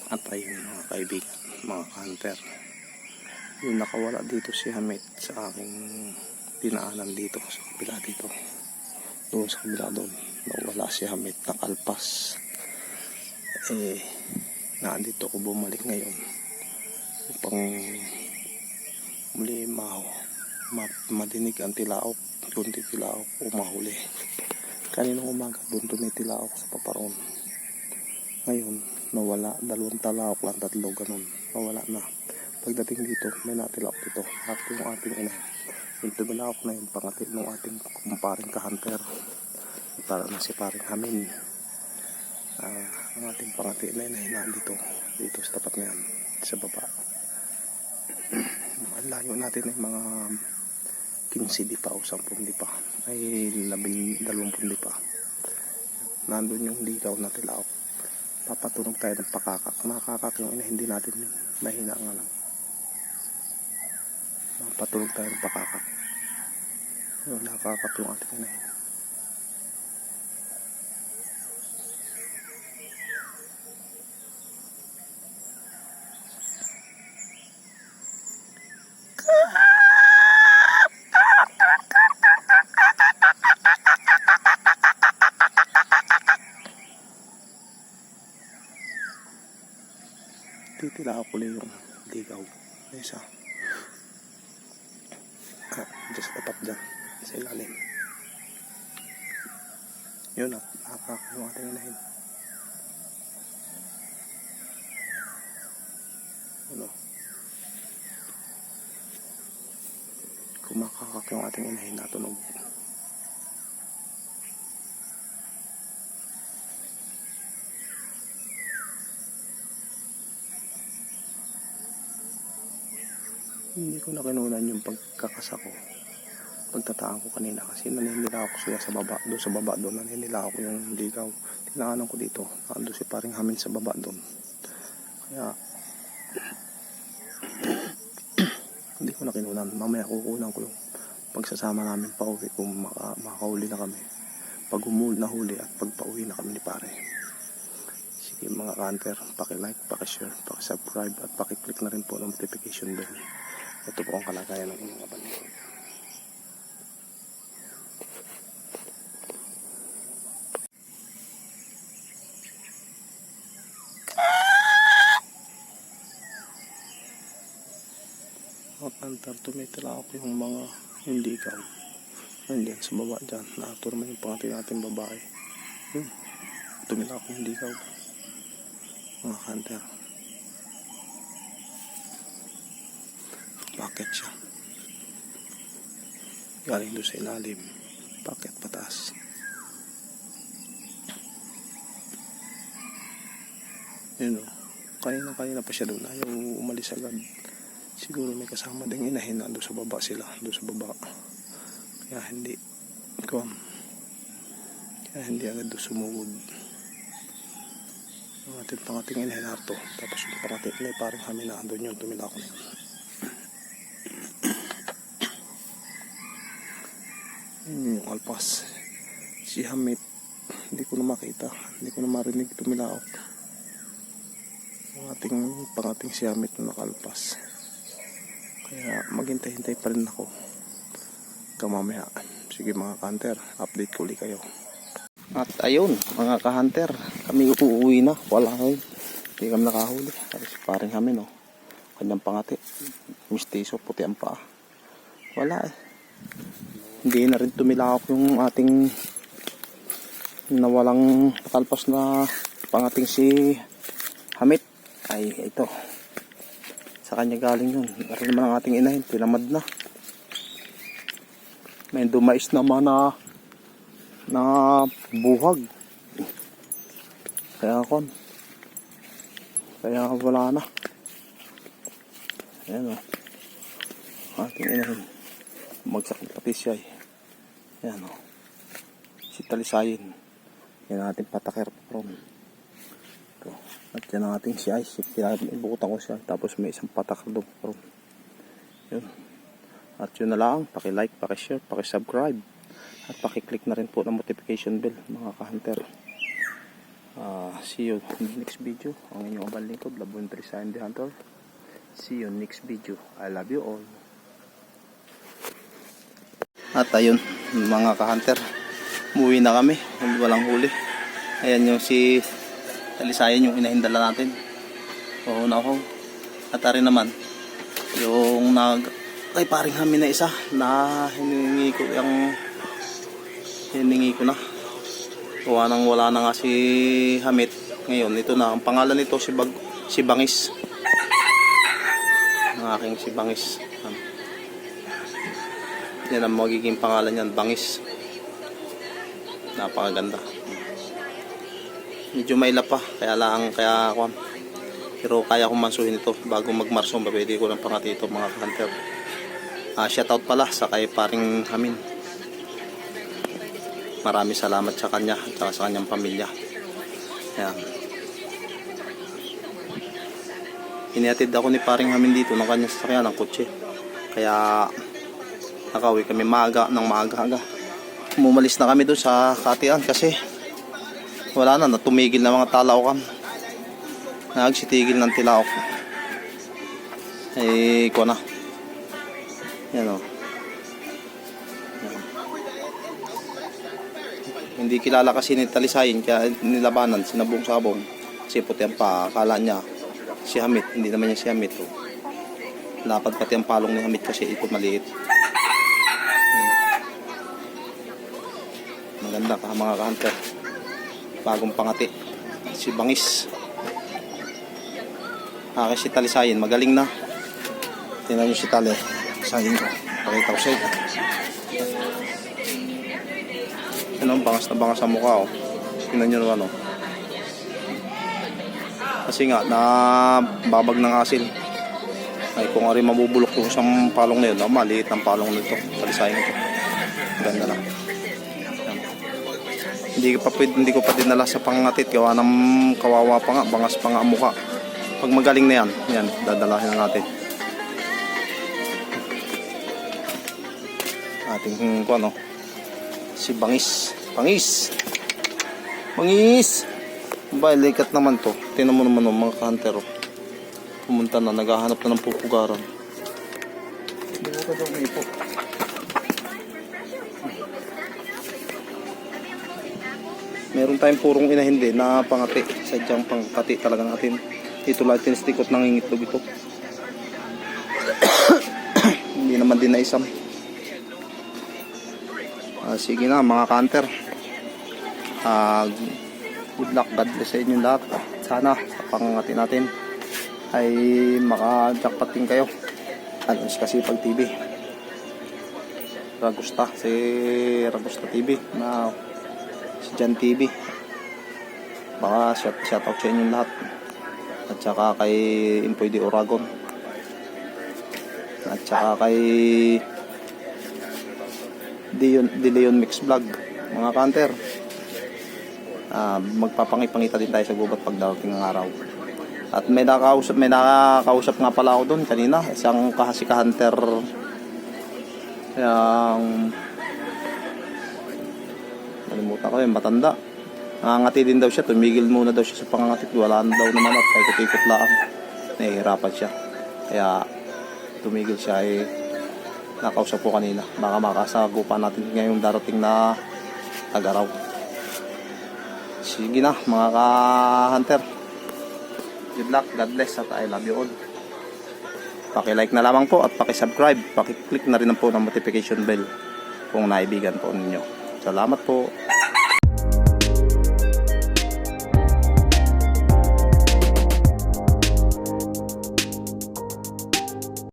At ayun mga kaibigan, mga hunter, yung nakawala dito si Hamit sa aking dinaanan dito sa kabila dito. Doon sa kabila doon, nawala si Hamit, nakalpas. Nandito ako bumalik ngayon upang muli madinig ang tilaok, kunti tilaok o mahuli. Kaninang umaga doon tumitilaok sa paparon. Ngayon nawala, 2 talaok lang, 3 ganun, nawala na. Pagdating dito may natilaok dito at yung ating ina, yung tumilaok na yung pangati ng ating kumparing ka-hunter, para na si paring Hamin. Ang ating pangati na yun dito sa tapat na yan, sa baba. Ang layo natin ay mga 15 di pa o 10 di pa, ay 20 di pa. Nandun yung ligaw na tilaok. Papatunog tayo ng pakakak. Nakakak yung ina, hindi natin yun, mahina nga lang. Papatunog tayo ng pakakak. Nakakak yung ating ina. Titila ako ulit yung ligaw. Isa. Diyan sa tapat dyan. Sa ilalim. Yun na. Nakakak yung ating inahin. Ano? Kumakakak yung ating inahin, natunog. Hindi ko na kinunan yung pagkakasa ko, pagtataan ko kanina, kasi naninila ako siya sa baba. Doon sa baba doon naninila ako yung ligaw. Tinaanan ko dito, nando si paring Hamin sa baba doon. Kaya hindi ko na kinunan. Mamaya kukunan ko yung pagsasama namin pa uwi kung makahuli na kami, pag nahuli at pag pauwi na kami ni pare. Sige mga hunter, paki-like, paki-share, paki-subscribe at paki-click na rin po ng notification bell. Ito po ang kalagayan ng inyong kabalikod. Mga hunter, tumitila ako yung mga hindi ikaw. Nandiyan sa baba dyan, nakaturma yung pangati natin babae. Tumila ako yung hindi ikaw. Mga hunter. Bakit siya? Galing doon sa ilalim. Bakit pataas? Yun o. Kanina pa siya doon. Ayaw umalis agad. Siguro may kasama ding inahin na doon sa baba sila. Doon sa baba. Kaya hindi agad doon sumugod. Ang ating pangating inahin nato. Tapos yung pangating na parang Hamin na doon yung tumila ko na yun. Yun yung alpas. Si Hamit, hindi ko na makita, hindi ko na marinig tumilaok. Ang ating pangating si Hamit na nakalpas. Kaya maghintay-hintay pa rin ako kamamaya. Sige mga ka-hunter, update ko ulit kayo. At ayun mga ka-hunter, kami uuwi na. Wala kayo, hindi kami nakahuli. Kasi paring Hamin kanyang pangati, mistiso, puti ang paa. Wala Hindi na rin tumilakok yung ating nawalang nakalpas na pangating si Hamit. Ay ito, sa kanya galing yun. Meron naman ang ating inahin, tinamad na. May dumais naman na buhag. Kaya wala na. Ayan ating inahin, magsak pati siya Ayan si Talisayin. Yan ang ating patakir from ito. At yan ang ating si Ice. Ibukutan ko siya. Tapos may isang patakir doon from. Yun. At yun na lang. Paki-like, paki-share, paki-subscribe. At paki-click na rin po ng notification bell mga ka-hunter. See you in the next video. Ang inyong abang lingkod, Labon Trisayan the Hunter. See you next video. I love you all. At ayun, mga ka-hunter, umuwi na kami. Walang huli. Ayan yung si Talisayan, yung inahindala natin. Oo na ako. At ari naman, yung kay paring Hamin na isa na hiningi ko na. Wala na nga si Hamit. Ngayon, ito na. Ang pangalan nito si Bangis. Ang aking si Bangis. Yan ang magiging pangalan niyan, Bangis. Napakaganda. Medyo maila pa. Pero kaya kong mansuhin ito bago magmarso. Pwede ko lang pangati ito, mga hunter. Shoutout pala sa kay paring Hamin. Maraming salamat sa kanya at sa kanyang pamilya. Ayan. Inihatid ako ni paring Hamin dito ng kanyang sasakyan ng kotse. Kaya nakauwi kami maaga. Umumalis na kami doon sa Katian kasi wala na, tumigil na mga Talaokan. Nagsitigil ng Tilaok. Ko na. Yan o. Hindi kilala kasi ni Talisayin, kaya nilabanan, sinabong sabong. Kasi puti ang pa, akala niya si Hamit, hindi naman niya si Hamit. Lapad pati ang palong ni Hamit kasi ito maliit. Maganda ka mga ka-hunter. Bagong pangati. Si Bangis. Kasi si Talisayin, magaling na. Tingnan nyo si Talisayin ko. Pakita ko sa iyo. Ano, bangas na bangas sa mukha, oh. Tingnan nyo naman, oh. Kasi nga, nababag ng asil. Ay, kung ari mabubulok yung isang palong na yun, maliit ang palong nito. Talisayin ito. Ganda na. Hindi ko pa dinala sa pangatit. Gawa ng kawawa pa nga, bangas pa nga ang mukha. Pag magaling na yan, dadalahin na natin. Ating ano, si Bangis. Bangis! Ba, likat naman to. Tingnan mo naman mga ka-hunter. Pumunta na, naghahanap na ng pupugaran. Buka daw may po. Meron tayong purong inahindi na pangati. Sadyang pangati talaga natin. Ito lang tinistikot ng ingitlog ito. Hindi naman din na isam. Sige na mga ka-hunter. Good luck, God bless sa inyong lahat. Sana sa pangangati natin ay maka-jackpot din kayo. Alas kasi pag TV Ragusta TV na si Jan TV. Baka shout out sa inyong lahat. At saka kay Impoy de Oragon. At saka kay De Leon Mix Vlog. Mga ka-hunter, magpapangipangita din tayo sa gubat pag darating ng araw. At may nakakausap nga pala ako doon kanina, isang ka-hunter yung nalimutan ko yun, matanda. Nangangati din daw siya, tumigil muna daw siya sa pangangatit, wala na daw naman at ikot-ikot lang, nahihirapan siya, kaya tumigil siya. Nakausap ko kanina, baka makasagupan natin ngayong darating na tag-araw. Sige na mga ka-hunter, good luck, God bless at I love you all. Paki-like na lamang po at paki-subscribe, paki-click na rin po ng notification bell kung naibigan po ninyo. Salamat po.